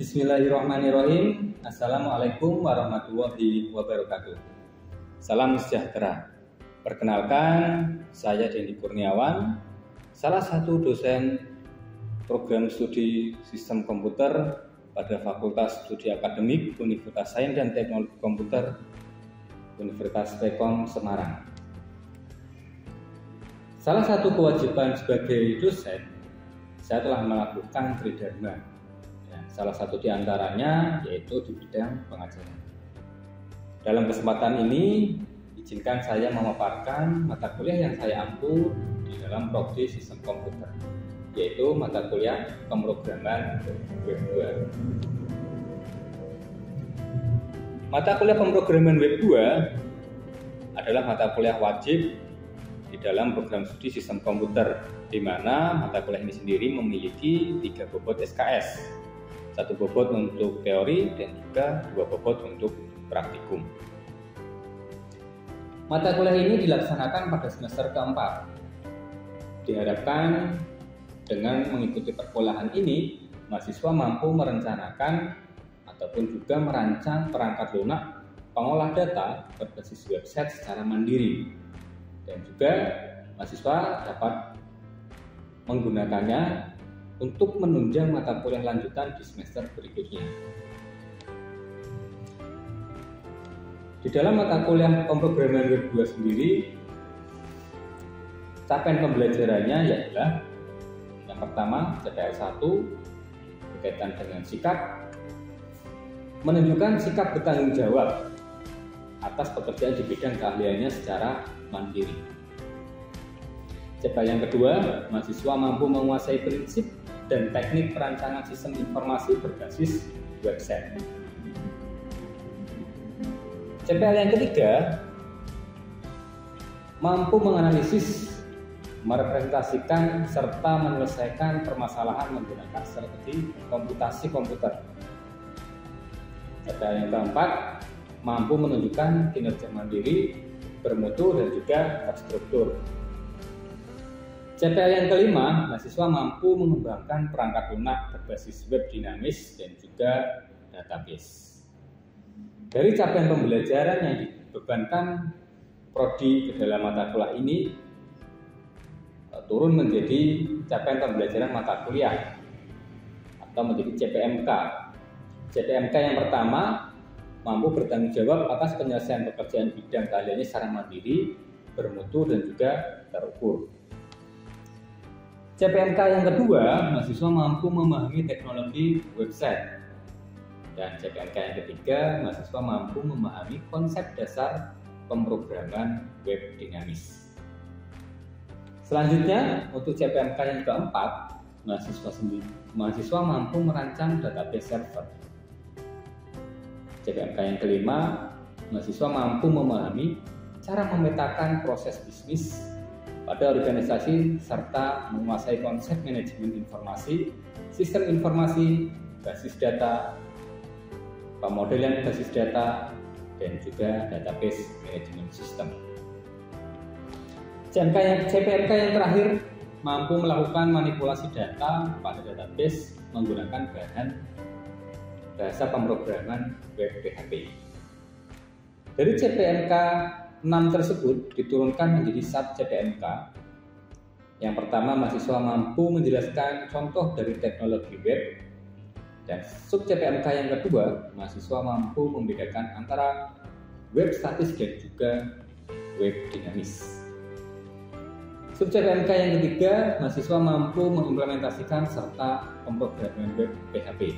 Bismillahirrahmanirrahim. Assalamualaikum warahmatullahi wabarakatuh. Salam sejahtera. Perkenalkan, saya Denny Kurniawan, salah satu dosen program studi sistem komputer pada Fakultas Studi Akademik Universitas Sains dan Teknologi Komputer Universitas Telkom Semarang. Salah satu kewajiban sebagai dosen, saya telah melakukan tridharma. Salah satu di antaranya yaitu di bidang pengajaran. Dalam kesempatan ini, izinkan saya memaparkan mata kuliah yang saya ampu di dalam prodi sistem komputer, yaitu mata kuliah pemrograman web 2. Mata kuliah pemrograman web 2 adalah mata kuliah wajib di dalam program studi sistem komputer, di mana mata kuliah ini sendiri memiliki 3 bobot SKS. 1 bobot untuk teori dan juga 2 bobot untuk praktikum. Mata kuliah ini dilaksanakan pada semester keempat. Diharapkan dengan mengikuti perkuliahan ini, mahasiswa mampu merencanakan ataupun juga merancang perangkat lunak pengolah data berbasis website secara mandiri, dan juga mahasiswa dapat menggunakannya untuk menunjang mata kuliah lanjutan di semester berikutnya. Di dalam mata kuliah pemrograman web 2 sendiri, capaian pembelajarannya yaitu yang pertama CPL 1 berkaitan dengan sikap, menunjukkan sikap bertanggung jawab atas pekerjaan di bidang keahliannya secara mandiri. CPL yang kedua, mahasiswa mampu menguasai prinsip dan teknik perancangan sistem informasi berbasis website. CPL yang ketiga, mampu menganalisis, merepresentasikan, serta menyelesaikan permasalahan menggunakan strategi komputasi komputer. CPL yang keempat, mampu menunjukkan kinerja mandiri, bermutu, dan juga terstruktur. CPL yang kelima, mahasiswa mampu mengembangkan perangkat lunak berbasis web dinamis dan juga database. Dari capaian pembelajaran yang dibebankan prodi ke dalam mata kuliah ini turun menjadi capaian pembelajaran mata kuliah atau menjadi CPMK. CPMK yang pertama, mampu bertanggung jawab atas penyelesaian pekerjaan bidang keahliannya secara mandiri, bermutu, dan juga terukur. CPMK yang kedua, mahasiswa mampu memahami teknologi website. Dan CPMK yang ketiga, mahasiswa mampu memahami konsep dasar pemrograman web dinamis. Selanjutnya, untuk CPMK yang keempat, mahasiswa mampu merancang database server. CPMK yang kelima, mahasiswa mampu memahami cara memetakan proses bisnis pada organisasi serta menguasai konsep manajemen informasi, sistem informasi, basis data, pemodelan basis data, dan juga database manajemen sistem. CPMK yang terakhir mampu melakukan manipulasi data pada database menggunakan bahan bahasa pemrograman web PHP. Dari CPMK 6 tersebut diturunkan menjadi sub CPMK. Yang pertama, mahasiswa mampu menjelaskan contoh dari teknologi web, dan sub CPMK yang kedua, mahasiswa mampu membedakan antara web statis dan juga web dinamis. Sub CPMK yang ketiga, mahasiswa mampu mengimplementasikan serta pemrograman web PHP.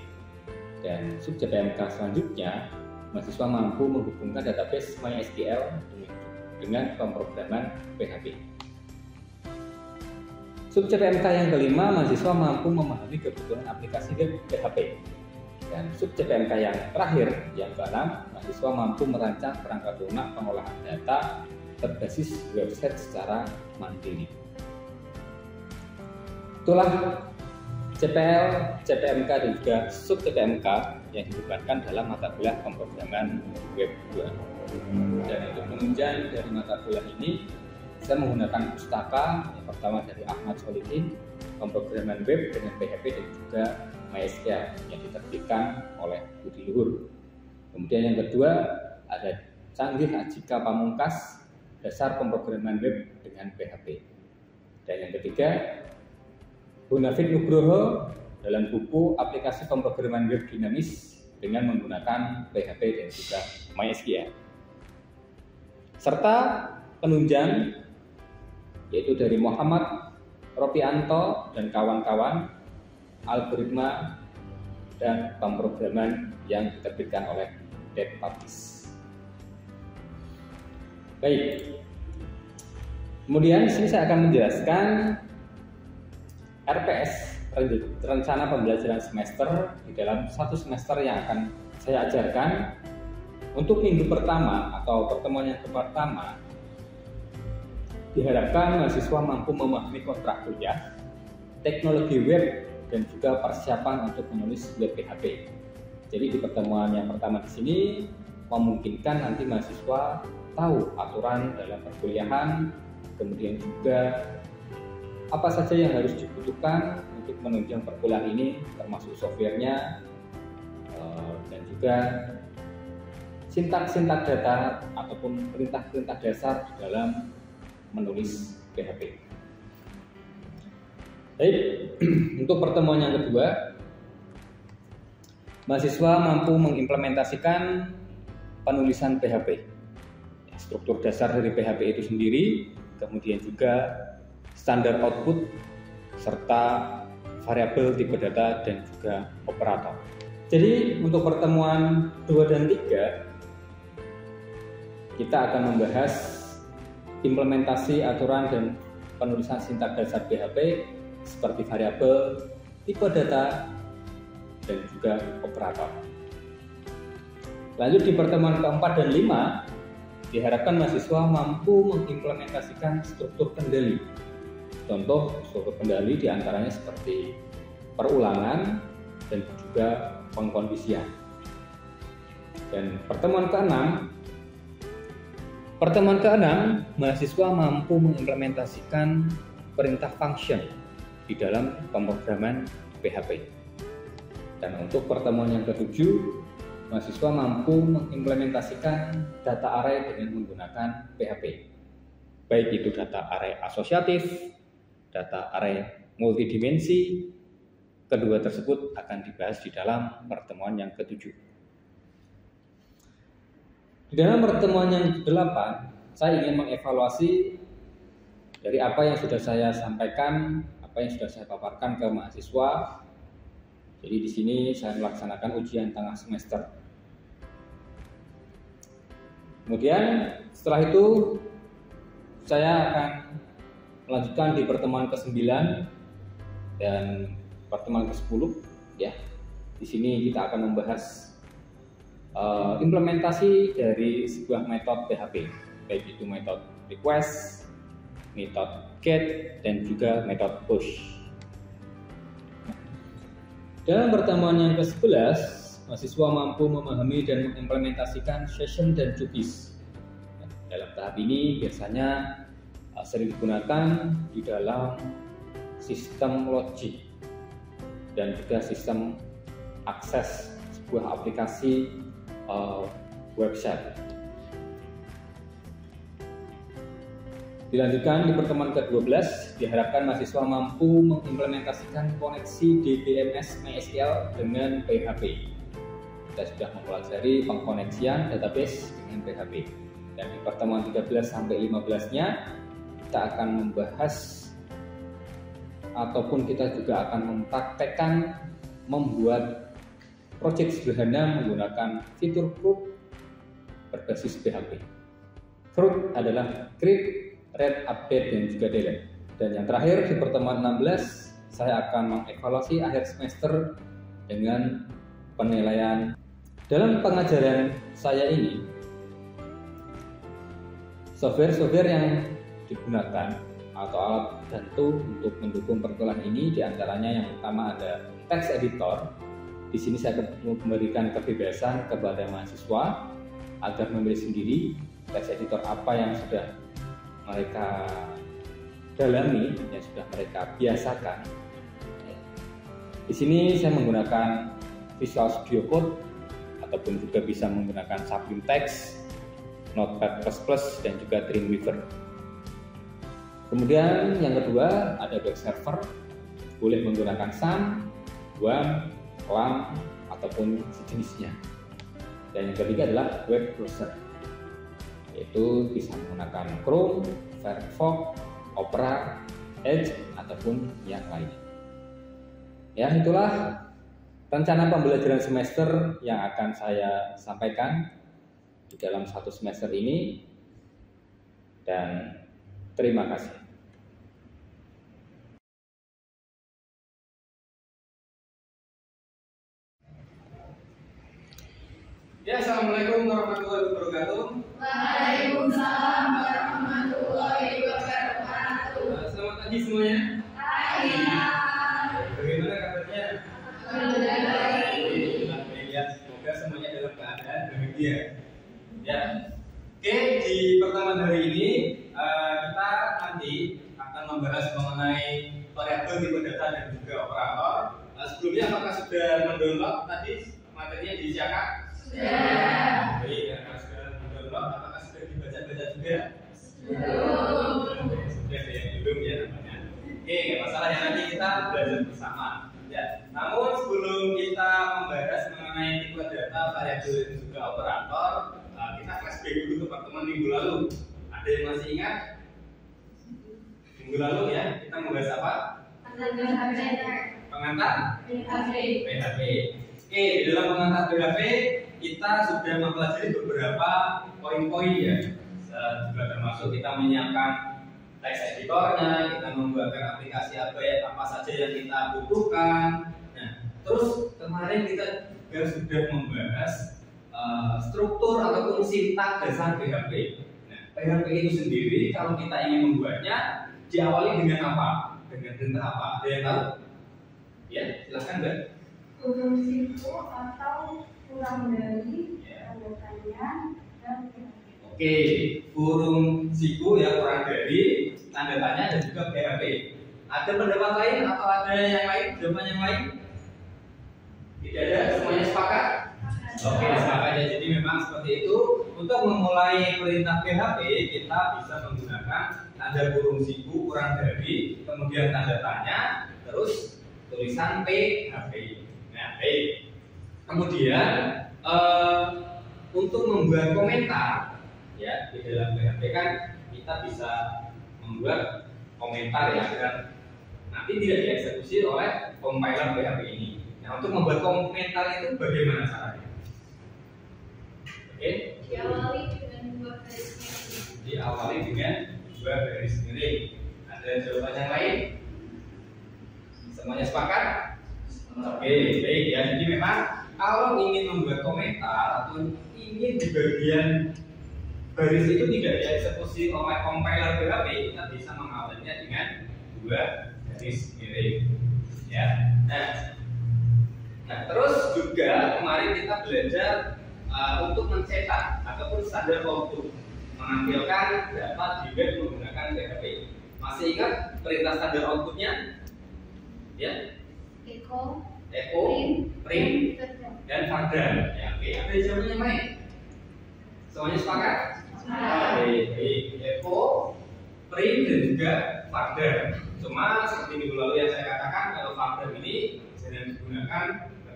Dan sub CPMK selanjutnya, mahasiswa mampu menghubungkan database MySQL dengan pemrograman PHP. Sub CPMK yang kelima, mahasiswa mampu memahami kebutuhan aplikasi web PHP. Dan sub CPMK yang terakhir, yang keenam, mahasiswa mampu merancang perangkat lunak pengolahan data berbasis website secara mandiri. Itulah CPL, CPMK, dan juga sub CPMK yang dibebankan dalam mata kuliah pemrograman web 2. Dan untuk menunjang dari mata kuliah ini, saya menggunakan pustaka yang pertama dari Ahmad Solihin, pemrograman web dengan PHP dan juga MySQL yang diterbitkan oleh Budi Luhur. Kemudian yang kedua ada Canggih Ajika Pamungkas, Dasar Pemrograman Web dengan PHP. Dan yang ketiga Bonafit Nugroho dalam buku Aplikasi Pemrograman Web Dinamis dengan menggunakan PHP dan juga MySQL. Serta penunjang yaitu dari Muhammad Ropianto dan kawan-kawan, algoritma dan pemrograman yang diterbitkan oleh DevPublis. Baik. Kemudian di sini saya akan menjelaskan RPS, rencana pembelajaran semester, di dalam satu semester yang akan saya ajarkan. Untuk minggu pertama atau pertemuan yang pertama, diharapkan mahasiswa mampu memahami kontrak kuliah, teknologi web, dan juga persiapan untuk menulis web PHP. Jadi di pertemuan yang pertama di sini memungkinkan nanti mahasiswa tahu aturan dalam perkuliahan, kemudian juga apa saja yang harus dibutuhkan untuk menunjang perkuliahan ini, termasuk softwarenya, dan juga sintak-sintak data ataupun perintah-perintah dasar di dalam menulis PHP. Baik, untuk pertemuan yang kedua, mahasiswa mampu mengimplementasikan penulisan PHP. Struktur dasar dari PHP itu sendiri, kemudian juga standar output, serta variabel tipe data dan juga operator. Jadi untuk pertemuan 2 dan 3, kita akan membahas implementasi aturan dan penulisan sintak dasar PHP seperti variabel, tipe data, dan juga operator. Lanjut di pertemuan keempat dan 5, diharapkan mahasiswa mampu mengimplementasikan struktur kendali. Contoh struktur kendali diantaranya seperti perulangan dan juga pengkondisian. Dan pertemuan ke-6, mahasiswa mampu mengimplementasikan perintah function di dalam pemrograman PHP. Dan untuk pertemuan yang ke-7, mahasiswa mampu mengimplementasikan data array dengan menggunakan PHP. Baik itu data array asosiatif, data array multidimensi. Kedua tersebut akan dibahas di dalam pertemuan yang ke-7. Di dalam pertemuan yang ke-8, saya ingin mengevaluasi dari apa yang sudah saya sampaikan, apa yang sudah saya paparkan ke mahasiswa. Jadi di sini saya melaksanakan ujian tengah semester. Kemudian setelah itu saya akan melanjutkan di pertemuan ke-9 dan pertemuan ke-10 ya. Di sini kita akan membahas implementasi dari sebuah metode PHP, baik itu metode request, metode get, dan juga metode push. Dalam pertemuan yang ke-11, mahasiswa mampu memahami dan mengimplementasikan session dan cookies. Dalam tahap ini biasanya sering digunakan di dalam sistem logik dan juga sistem akses sebuah aplikasi website. Dilanjutkan di pertemuan ke-12, diharapkan mahasiswa mampu mengimplementasikan koneksi DBMS MySQL dengan PHP. Kita sudah mempelajari pengkoneksian database dengan PHP. Dan di pertemuan 13 sampai 15-nya kita akan membahas ataupun kita juga akan mempraktekkan membuat proyek sederhana menggunakan fitur CRUD berbasis PHP. CRUD adalah create, read, update, dan juga delete. Dan yang terakhir di pertemuan 16, saya akan mengevaluasi akhir semester dengan penilaian. Dalam pengajaran saya ini, software-software yang digunakan atau alat bantu untuk mendukung perkuliahan ini diantaranya yang pertama ada text editor. Di sini saya memberikan kebebasan kepada mahasiswa agar memilih sendiri text editor apa yang sudah mereka dalami, yang sudah mereka biasakan. Di sini saya menggunakan Visual Studio Code ataupun juga bisa menggunakan Sublime Text, Notepad++, dan juga Dreamweaver. Kemudian yang kedua ada web server, boleh menggunakan Sun, WAM, LAMP, ataupun sejenisnya. Dan yang ketiga adalah web browser, yaitu bisa menggunakan Chrome, Firefox, Opera, Edge, ataupun yang lainnya. Ya, itulah rencana pembelajaran semester yang akan saya sampaikan di dalam satu semester ini, dan terima kasih. Ya, assalamualaikum warahmatullahi wabarakatuh. Waalaikumsalam warahmatullahi wabarakatuh. Selamat pagi semuanya. Pagi. Bagaimana kabarnya? Alhamdulillah. Ya, semoga semuanya dalam keadaan bahagia. Ya. Oke, di pertemuan hari ini kita nanti akan membahas mengenai variabel tipe data dan juga operator. Sebelumnya apakah sudah mendownload tadi materinya di Siaka? Sudah. Baik, karena sudah mendownload, apakah sudah dibaca-baca juga? Sudah ya, belum ya namanya. Oke, nggak masalah ya, nanti kita belajar bersama. Ya, namun sebelum kita membahas mengenai tipe data, variabel dan juga operator, kita flashback dulu ke pertemuan minggu lalu. Ada yang masih ingat? Minggu lalu ya, kita membahas apa? Pengantar PHP. Oke, di dalam pengantar PHP kita sudah mempelajari beberapa poin-poin ya. Juga termasuk kita menyiapkan text editornya, kita membuatkan aplikasi apa saja yang kita butuhkan. Nah, terus kemarin kita juga sudah membahas struktur ataupun sintaks dasar PHP. Nah, PHP itu sendiri kalau kita ingin membuatnya diawali dengan apa? Dengan perintah apa? Ada yang tahu? Ya, silahkan Mbak. Kurung siku atau kurang dari tanda tanya dan Oke, kurung siku ya, kurang dari tanda tanya dan juga PHP. Ada pendapat lain atau ada yang lain? Jawaban yang lain? Tidak ada, semuanya sepakat? Oke, sepakat ya. Jadi memang seperti itu. Untuk memulai perintah PHP kita bisa menggunakan tanda kurung siku kurang dari, kemudian tanda tanya, terus tulisan PHP. Nah, baik. Kemudian untuk membuat komentar ya, di dalam PHP kan kita bisa membuat komentar ya agar nanti tidak dieksekusi oleh compiler PHP ini. Nah, untuk membuat komentar itu bagaimana caranya? Oke? diawali dengan dua garis miring. Diawali dengan dua garis miring. Ada jawaban yang lain? Semuanya sepakat? Oke, baik ya. Jadi memang kalau ingin membuat komentar atau ingin di bagian garis itu tidak dieksekusi oleh compiler PHP, kita bisa mengawalinya dengan dua garis miring. Ya. Nah, terus juga kemarin kita belajar untuk mencetak ataupun standar output, menampilkan data di web menggunakan PHP. Masih ingat perintah standar outputnya? Ya. Echo, Print, dan further. Ya, oke. Ada jawaban yang lain? Semuanya sepakat? Baik. Echo, print, dan juga further. Cuma seperti minggu lalu yang saya katakan, kalau further ini jarang digunakan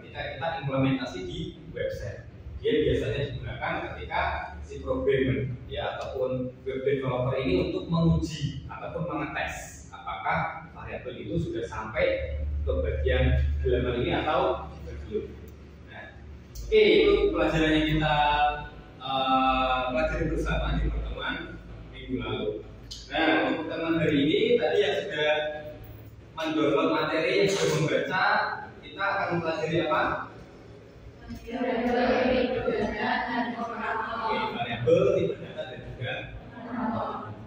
ketika kita implementasi di website. Dia biasanya digunakan ketika si programmer ya ataupun web developer ini untuk menguji ataupun mengetes apakah variabel itu sudah sampai ke bagian halaman ini atau belum. Nah, oke, itu pelajaran yang kita pelajari bersama di pertemuan minggu lalu. Nah, untuk pertemuan hari ini tadi yang sudah mendownload materi, yang sudah membaca, kita akan mempelajari apa? variabel, tipe data dan operator. Oke, variabel, tipe data dan juga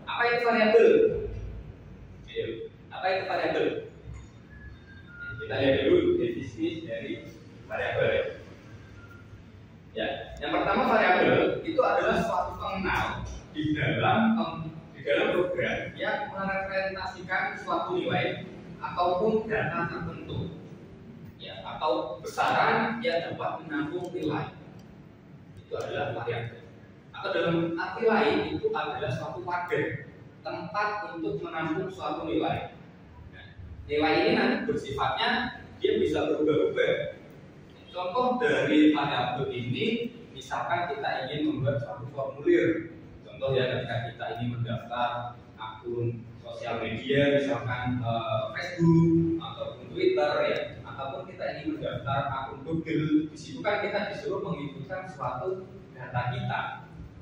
apa itu variabel? Ayo, apa itu variabel? Kita lihat dulu definisi dari variabel. Ya, yang pertama variabel itu adalah suatu pengenal di dalam program yang merepresentasikan suatu nilai ataupun data tertentu. menampung nilai. Itu adalah variabel. Atau dalam arti lain itu adalah suatu wadah, tempat untuk menampung suatu nilai. Nah, nilai ini nanti bersifatnya dia bisa berubah-ubah. Contoh dari variabel ini, misalkan kita ingin membuat suatu formulir. Contoh ya, ketika kita ingin mendaftar akun sosial media, misalkan Facebook ataupun Twitter ya, ataupun kita ingin mendaftar akun Google. Di situ kan kita disuruh menginputkan suatu data kita,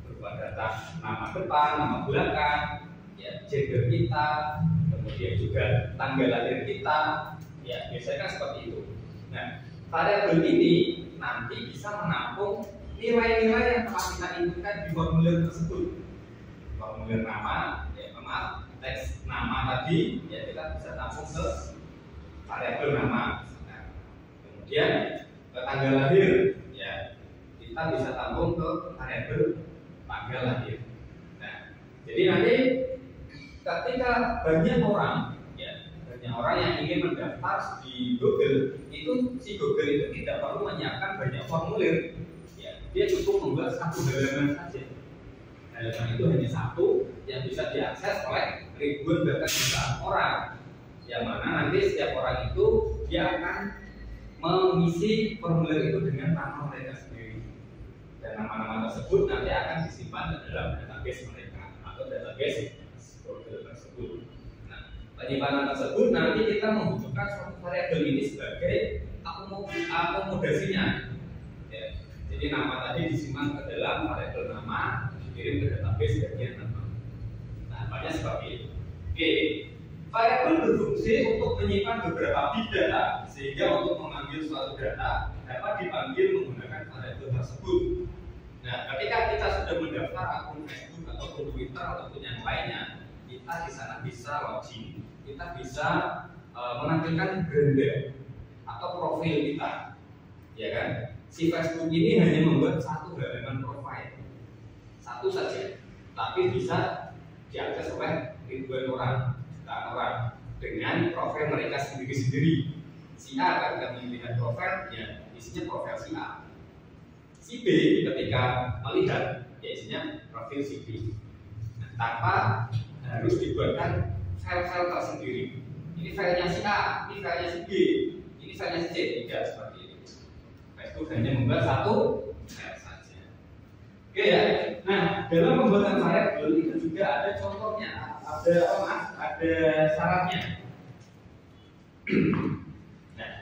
berupa data nama depan, nama belakang, ya, gender kita, kemudian juga tanggal lahir kita, ya, biasanya kan seperti itu. Nah, variabel ini nanti bisa menampung nilai-nilai yang telah kita inputkan di formulir tersebut. Formulir nama, ya, maaf, teks nama tadi, ya, kita bisa tampung ke variabel nama. Nah, kemudian ke tanggal lahir, ya, kita bisa tampung ke variabel tanggal lahir. Nah, jadi nanti ketika banyak orang yang ingin mendaftar di Google, itu si Google itu tidak perlu menyiapkan banyak formulir. Ya, dia cukup membuat satu halaman saja. Halaman itu hanya satu yang bisa diakses oleh ribuan bahkan jutaan orang. Yang mana nanti setiap orang itu dia akan mengisi formulir itu dengan nama mereka sendiri. Dan nama-nama tersebut nanti akan disimpan di dalam database mereka atau database Google tersebut. Penyimpanan tersebut nanti kita membutuhkan suatu variabel ini sebagai akomodasinya. Ya, jadi nama tadi disimpan ke dalam variabel nama, dikirim ke database bagian nama. Nah, banyak seperti itu. Oke, variabel berfungsi untuk menyimpan beberapa bit data, sehingga untuk mengambil suatu data dapat dipanggil menggunakan variabel tersebut. Nah, ketika kita sudah mendaftar akun Facebook ataupun Twitter ataupun yang lainnya, kita di sana bisa login, kita bisa menampilkan brand atau profil kita, ya kan? Si Facebook ini hanya membuat satu halaman profil, satu saja, tapi bisa diakses oleh ribuan orang, jutaan orang dengan profil mereka sendiri-sendiri. Si A kan kami lihat profil, ya isinya profil si A. Si B ketika melihat, ya isinya profil si B. Nah, tanpa harus dibuatkan file-file tersendiri. Ini filenya si A, ini filenya si B, ini filenya si C, tidak seperti itu. Facebook hanya membuat satu file saja. Oke ya. Nah, dalam pembuatan variabel itu juga ada contohnya, ada syaratnya. Nah,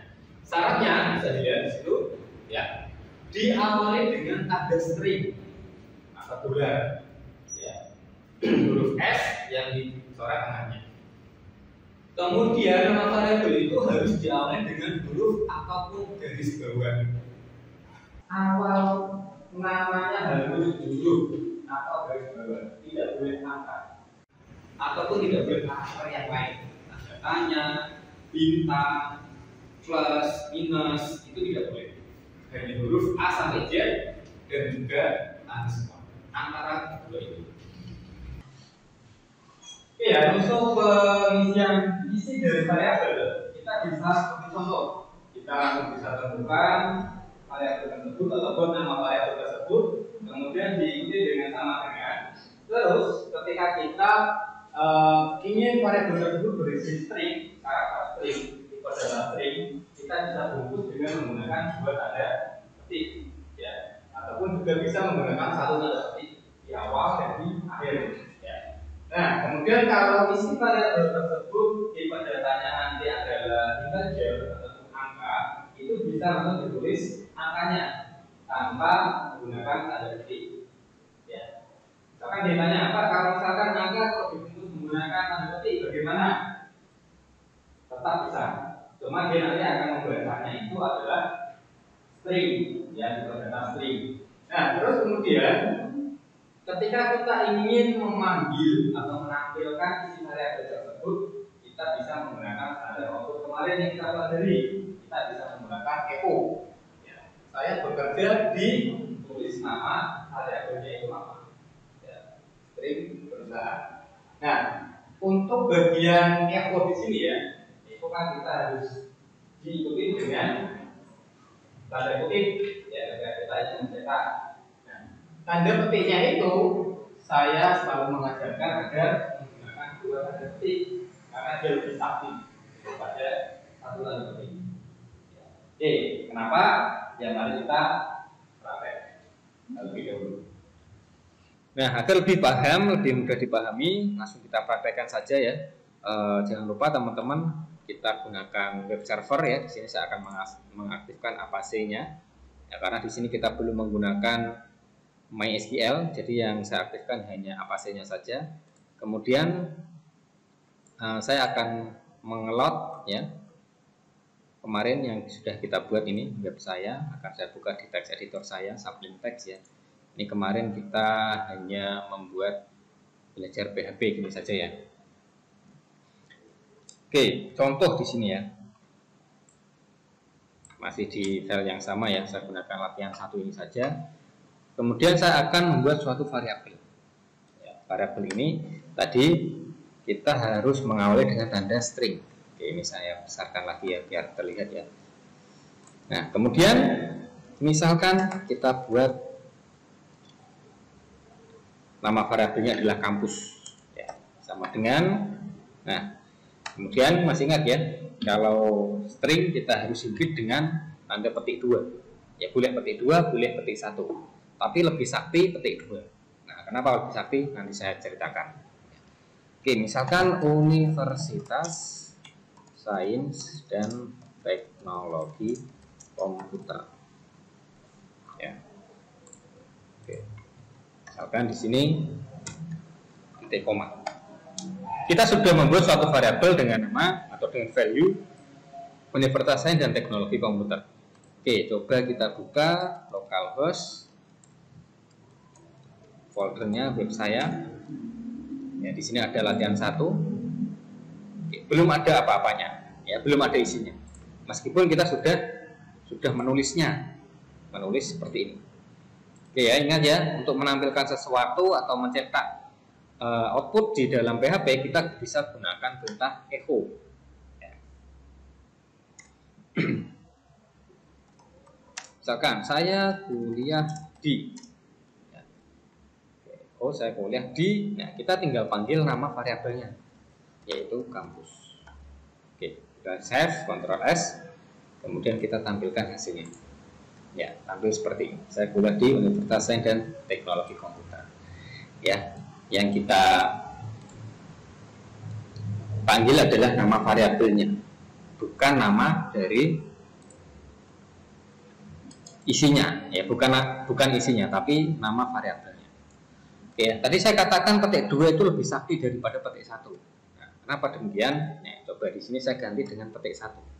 syaratnya bisa dilihat di situ, ya. Diawali dengan tanda string atau bulan, ya. Huruf S yang dicoret tengahnya. Kemudian nama variabel itu harus diawali dengan huruf ataupun garis bawah. Awal namanya harus huruf atau garis bawah, tidak boleh angka ataupun tidak boleh karakter yang lain. Tanda tanya, bintang, plus, minus itu tidak boleh. Hanya huruf A sampai Z dan juga underscore antara dua itu. Ya, untuk pengisian isi dari variabel kita bisa seperti contoh, kita bisa tentukan variabel tersebut ataupun nama variabel tersebut, kemudian diikuti dengan sama dengan. Terus ketika kita ingin variabel tersebut berisi string, karakter string, tipe data string, kita bisa bungkus dengan menggunakan dua tanda petik, ya, ataupun juga bisa menggunakan satu tanda petik di awal dan di akhir. Nah, kemudian kalau isi variabel tersebut tipe datanya nanti adalah integer atau angka, itu bisa langsung ditulis angkanya tanpa menggunakan tanda petik. Ya. Misalkan ditanya apa, kalau misalkan angka kalau dibungkus menggunakan tanda petik bagaimana? Tetap bisa. Cuma dia nanti akan membacanya itu adalah string, ya, tipe data string. Nah, terus kemudian ketika kita ingin memanggil atau menampilkan isi variabel tersebut, kita bisa menggunakan standar output kemarin yang kita pelajari. Kita bisa menggunakan echo. Ya, saya bekerja di tulis nama variabelnya itu apa? Ya, string perusahaan. Nah, untuk bagian echo di sini ya, itu kan kita harus diikuti dengan tanda kutip, ya, mencetak. Nah, tanda petiknya itu saya selalu mengajarkan agar menggunakan dua tanda petik karena dia lebih sakti daripada satu tanda petik. Oke, kenapa? Ya mari kita praktek lebih dahulu. Nah, agar lebih paham, lebih mudah dipahami, langsung kita praktekkan saja ya. Jangan lupa teman-teman, kita gunakan web server ya. Di sini saya akan mengaktifkan APC-nya. Ya, karena di sini kita belum menggunakan MySQL, jadi yang saya aktifkan hanya APC-nya saja. Kemudian saya akan mengelot ya. Kemarin yang sudah kita buat ini web saya, akan saya buka di text editor saya, Sublime Text ya. Ini kemarin kita hanya membuat belajar PHP gini saja ya. Oke, contoh di sini ya. Masih di file yang sama ya, saya gunakan latihan 1 ini saja. Kemudian saya akan membuat suatu variabel. Ya, variabel ini tadi kita harus mengawali dengan tanda string. Oke, ini saya besarkan lagi ya biar terlihat ya. Nah, kemudian misalkan kita buat nama variabelnya adalah kampus ya, sama dengan, nah kemudian masih ingat ya, kalau string kita harus himpit dengan tanda petik 2 ya, boleh petik 2, boleh petik 1, tapi lebih sakti petik 2. Nah, kenapa lebih sakti? Nanti saya ceritakan. Oke, misalkan Universitas Sains dan Teknologi Komputer ya. Oke. Misalkan di sini titik koma. Kita sudah membuat suatu variabel dengan nama atau dengan value Universitas Sains dan Teknologi Komputer. Oke, coba kita buka localhost, foldernya web saya. Ya, di sini ada latihan 1. Oke, belum ada apa-apanya, ya, belum ada isinya. Meskipun kita sudah menulisnya, menulis seperti ini. Oke ya, ingat ya, untuk menampilkan sesuatu atau mencetak output di dalam PHP kita bisa gunakan perintah echo. Ya. Misalkan saya kuliah di, ya. Oh saya kuliah di, nah kita tinggal panggil nama variabelnya, yaitu kampus. Oke, kita save, Ctrl S, kemudian kita tampilkan hasilnya. Ya, tampil seperti ini. Saya kuliah di Universitas Sains dan Teknologi Komputer. Ya, yang kita panggil adalah nama variabelnya, bukan nama dari isinya. Ya, bukan isinya, tapi nama variabelnya. Oke, tadi saya katakan petik 2 itu lebih sakti daripada petik 1. Nah, kenapa demikian? Nah, coba di sini saya ganti dengan petik 1.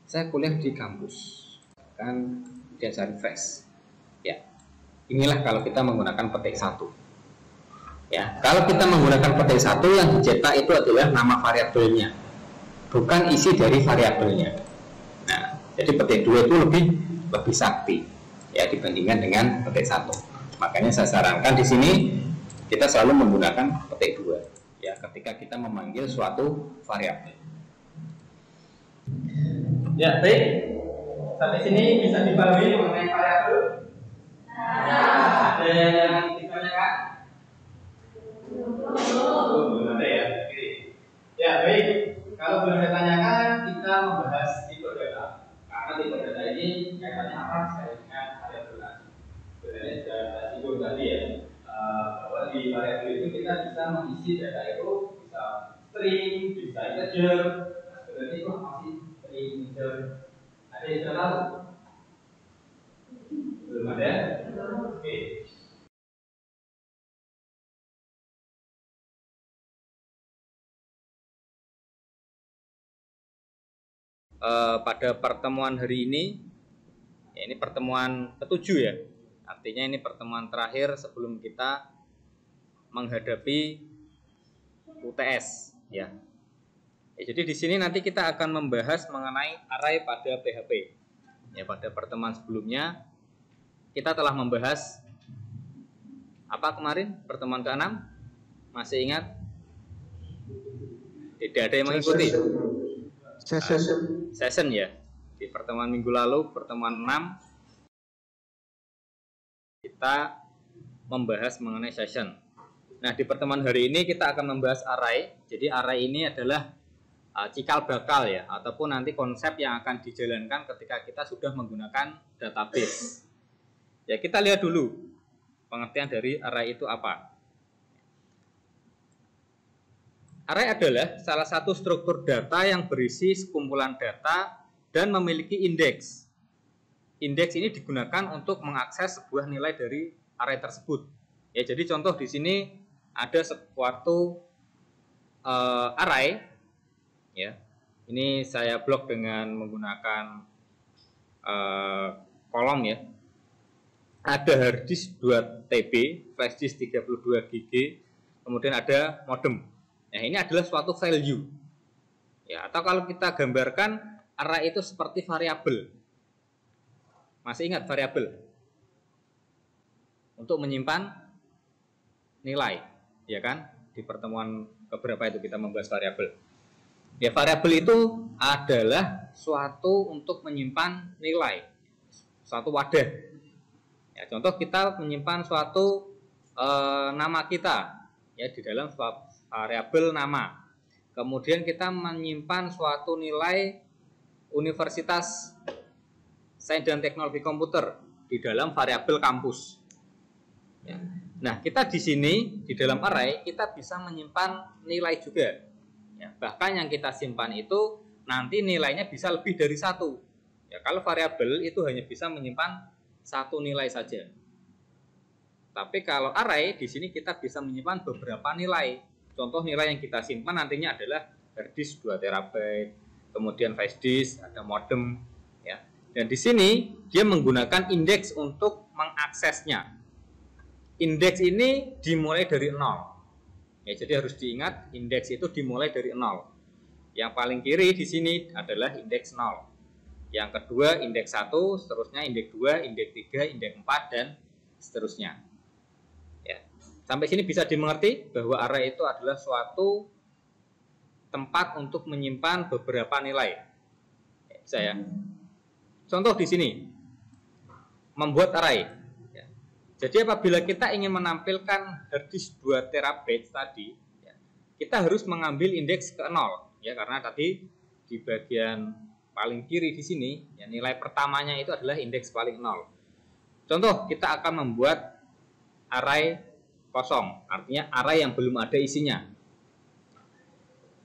Saya kuliah di kampus, kan kemudian saya refresh. Ya, inilah kalau kita menggunakan petik 1. Ya, kalau kita menggunakan petik 1 yang dicetak itu adalah nama variabelnya, bukan isi dari variabelnya. Nah, jadi petik 2 itu lebih sakti ya dibandingkan dengan petik 1. Makanya saya sarankan di sini kita selalu menggunakan petik 2 ya ketika kita memanggil suatu variabel. Ya, baik. Sampai sini bisa dipahami mengenai variabel? Ada yang ditanyakan? Belum ada ya? Oke. Ya, baik. Kalau belum ditanyakan, kita membahas tipe data. Karena tipe data ini kaitannya erat sekali dengan variabel tadi. Sebenarnya sudah saya singgung tadi ya, bahwa di variabel itu kita bisa mengisi data itu bisa string, bisa integer. Sebenarnya itu masih integer. Ada yang sudah tahu? Belum ada? Oke. Pada pertemuan hari ini, ya ini pertemuan ke-7 ya. Artinya ini pertemuan terakhir sebelum kita menghadapi UTS ya. Jadi di sini nanti kita akan membahas mengenai array pada PHP. Ya, pada pertemuan sebelumnya kita telah membahas apa kemarin? Pertemuan ke-6? Masih ingat? Tidak ada yang mengikuti. Session ya. Di pertemuan minggu lalu, pertemuan 6, kita membahas mengenai session. Nah, di pertemuan hari ini kita akan membahas array. Jadi array ini adalah cikal bakal ya, ataupun nanti konsep yang akan dijalankan ketika kita sudah menggunakan database. Ya, kita lihat dulu pengertian dari array itu apa. Array adalah salah satu struktur data yang berisi sekumpulan data dan memiliki indeks. Indeks ini digunakan untuk mengakses sebuah nilai dari array tersebut. Ya, jadi contoh di sini ada suatu array. Ya, ini saya blok dengan menggunakan kolom ya. Ada hard disk 2 TB, flash disk 32 GB, kemudian ada modem. Nah, ini adalah suatu value. Ya, atau kalau kita gambarkan array itu seperti variabel. Masih ingat variabel? Untuk menyimpan nilai, ya kan? Di pertemuan keberapa itu kita membahas variabel. Ya, variabel itu adalah suatu untuk menyimpan nilai, suatu wadah. Ya, contoh kita menyimpan suatu nama kita ya di dalam suatu variabel nama. Kemudian kita menyimpan suatu nilai Universitas Sains dan Teknologi Komputer di dalam variabel kampus. Ya. Nah, kita di sini di dalam array kita bisa menyimpan nilai juga. Ya, bahkan yang kita simpan itu nanti nilainya bisa lebih dari satu. Ya, kalau variabel itu hanya bisa menyimpan satu nilai saja. Tapi kalau array di sini kita bisa menyimpan beberapa nilai. Contoh nilai yang kita simpan nantinya adalah hard disk 2 TB, kemudian flash disk, ada modem, ya. Dan di sini dia menggunakan indeks untuk mengaksesnya. Indeks ini dimulai dari 0. Ya, jadi harus diingat indeks itu dimulai dari 0. Yang paling kiri di sini adalah indeks 0. Yang kedua indeks 1, seterusnya indeks 2, indeks 3, indeks 4 dan seterusnya. Ya. Sampai sini bisa dimengerti bahwa array itu adalah suatu tempat untuk menyimpan beberapa nilai. Ya, bisa ya. Contoh di sini membuat array. Ya. Jadi apabila kita ingin menampilkan hard disk 2 TB tadi, ya, kita harus mengambil indeks ke 0 ya, karena tadi di bagian paling kiri di sini ya, nilai pertamanya itu adalah indeks paling 0. Contoh kita akan membuat array kosong, artinya array yang belum ada isinya.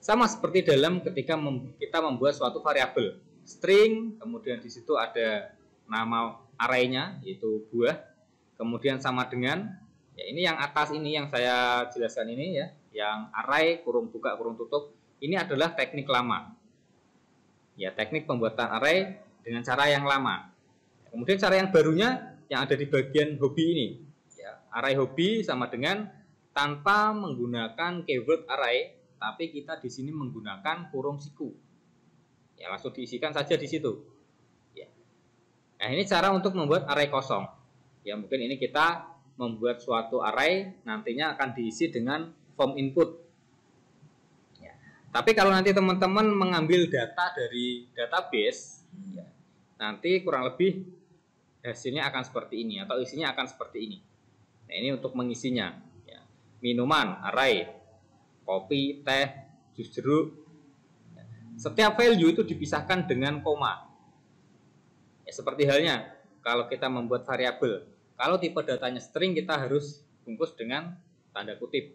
Sama seperti dalam ketika kita membuat suatu variabel string, kemudian di situ ada nama arraynya yaitu buah, kemudian sama dengan ya, ini yang atas ini yang saya jelaskan ini ya, yang array kurung buka kurung tutup, ini adalah teknik lama. Ya, teknik pembuatan array dengan cara yang lama. Kemudian cara yang barunya yang ada di bagian hobi ini. Array hobi sama dengan tanpa menggunakan keyword array, tapi kita di sini menggunakan kurung siku. Ya, langsung diisikan saja di situ. Ya. Nah, ini cara untuk membuat array kosong. Ya, mungkin ini kita membuat suatu array nantinya akan diisi dengan form input. Ya. Tapi kalau nanti teman-teman mengambil data dari database, ya, nanti kurang lebih hasilnya akan seperti ini atau isinya akan seperti ini. Nah, ini untuk mengisinya ya. Minuman, array, kopi, teh, jus jeruk. Setiap value itu dipisahkan dengan koma ya, seperti halnya kalau kita membuat variabel. Kalau tipe datanya string kita harus bungkus dengan tanda kutip.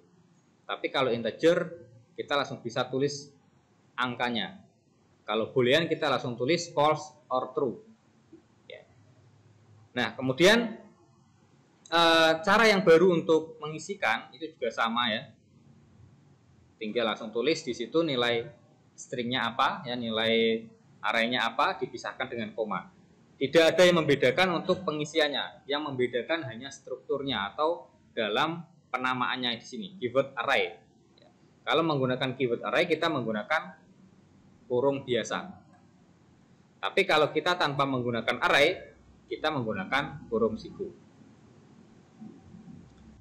Tapi kalau integer kita langsung bisa tulis angkanya. Kalau boolean kita langsung tulis false or true ya. Nah, kemudian cara yang baru untuk mengisikan itu juga sama ya. Tinggal langsung tulis di situ nilai stringnya apa, ya, nilai arraynya apa, dipisahkan dengan koma. Tidak ada yang membedakan untuk pengisiannya. Yang membedakan hanya strukturnya atau dalam penamaannya di sini, keyword array. Ya. Kalau menggunakan keyword array kita menggunakan kurung biasa. Tapi kalau kita tanpa menggunakan array, kita menggunakan kurung siku.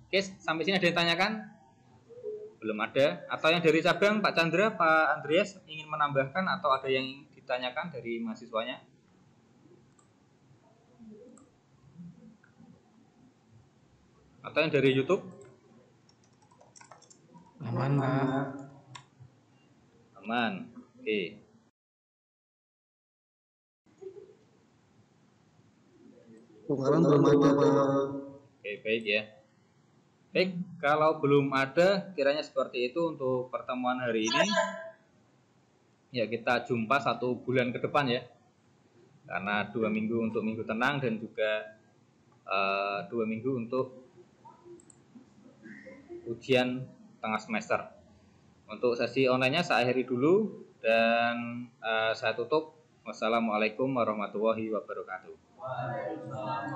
Oke, sampai sini ada yang ditanyakan? Belum ada? Atau yang dari cabang Pak Chandra, Pak Andreas ingin menambahkan atau ada yang ditanyakan dari mahasiswanya? pertanyaan dari YouTube? Aman, Pak. Aman. Oke. Sekarang belum ada, Pak. Oke, baik ya. Baik, kalau belum ada, kiranya seperti itu untuk pertemuan hari ini. Ya, kita jumpa 1 bulan ke depan ya. Karena 2 minggu untuk minggu tenang dan juga 2 minggu untuk ujian tengah semester. Untuk sesi online-nya saya akhiri dulu dan saya tutup. Wassalamualaikum warahmatullahi wabarakatuh. Waalaikumsalam.